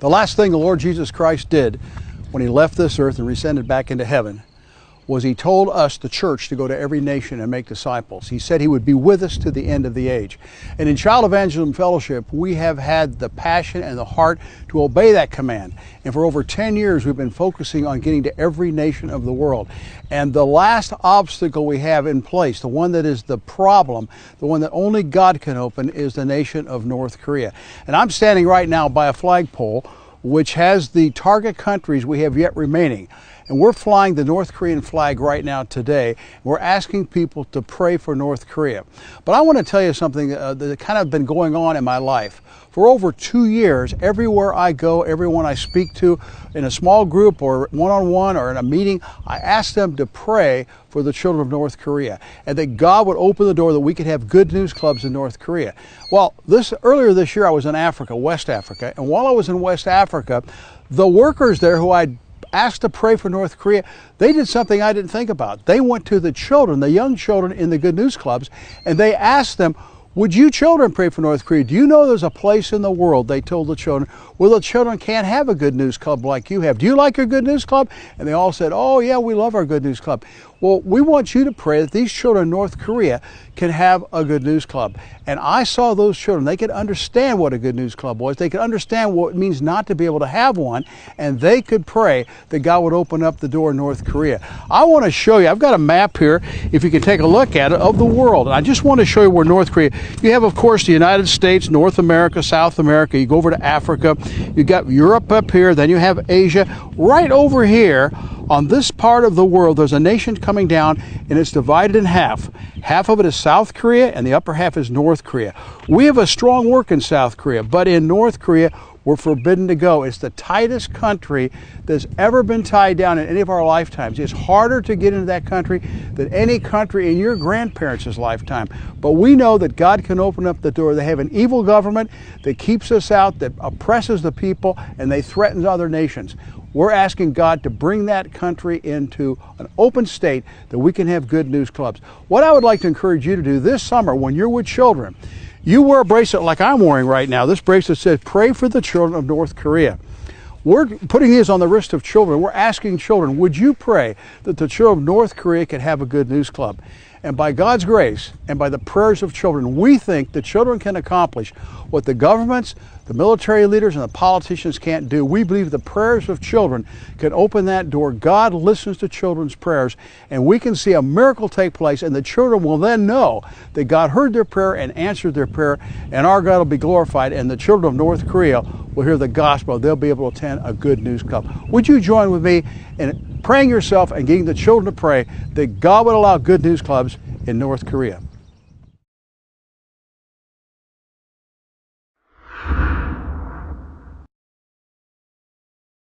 The last thing the Lord Jesus Christ did when he left this earth and ascended back into heaven was he told us, the church, to go to every nation and make disciples. He said he would be with us to the end of the age. And in Child Evangelism Fellowship, we have had the passion and the heart to obey that command. And for over 10 years, we've been focusing on getting to every nation of the world. And the last obstacle we have in place, the one that is the problem, the one that only God can open, is the nation of North Korea. And I'm standing right now by a flagpole which has the target countries we have yet remaining. And we're flying the North Korean flag right now today. We're asking people to pray for North Korea. But I want to tell you something that kind of been going on in my life. For over 2 years, everywhere I go, everyone I speak to, in a small group or one-on-one or in a meeting, I ask them to pray for the children of North Korea, and that God would open the door that we could have good news clubs in North Korea. Well, earlier this year I was in Africa, West Africa, and while I was in West Africa, the workers there who I'd asked to pray for North Korea, they did something I didn't think about. They went to the children, the young children in the good news clubs, and they asked them, would you children pray for North Korea? Do you know there's a place in the world, they told the children, where the children can't have a good news club like you have? Do you like your good news club? And they all said, oh yeah, we love our good news club. Well, we want you to pray that these children in North Korea can have a good news club. And I saw those children, they could understand what a good news club was. They could understand what it means not to be able to have one. And they could pray that God would open up the door in North Korea. I want to show you, I've got a map here, if you can take a look at it, of the world. And I just want to show you where North Korea, you have, of course, the United States, North America, South America. You go over to Africa, you got Europe up here, then you have Asia. Right over here, on this part of the world, there's a nation coming down, and it's divided in half. Half of it is South Korea, and the upper half is North Korea. We have a strong work in South Korea, but in North Korea, we're forbidden to go. It's the tightest country that's ever been tied down in any of our lifetimes. It's harder to get into that country than any country in your grandparents' lifetime. But we know that God can open up the door. They have an evil government that keeps us out, that oppresses the people, and they threaten other nations. We're asking God to bring that country into an open state that we can have good news clubs. What I would like to encourage you to do this summer when you're with children, you wear a bracelet like I'm wearing right now. This bracelet says, pray for the children of North Korea. We're putting these on the wrist of children. We're asking children, would you pray that the children of North Korea can have a good news club? And by God's grace and by the prayers of children, we think the children can accomplish what the governments, the military leaders, and the politicians can't do. We believe the prayers of children can open that door. God listens to children's prayers, and we can see a miracle take place, and the children will then know that God heard their prayer and answered their prayer, and our God will be glorified, and the children of North Korea will hear the gospel. They'll be able to attend a good news club. Would you join with me in praying yourself and getting the children to pray that God would allow good news clubs in North Korea?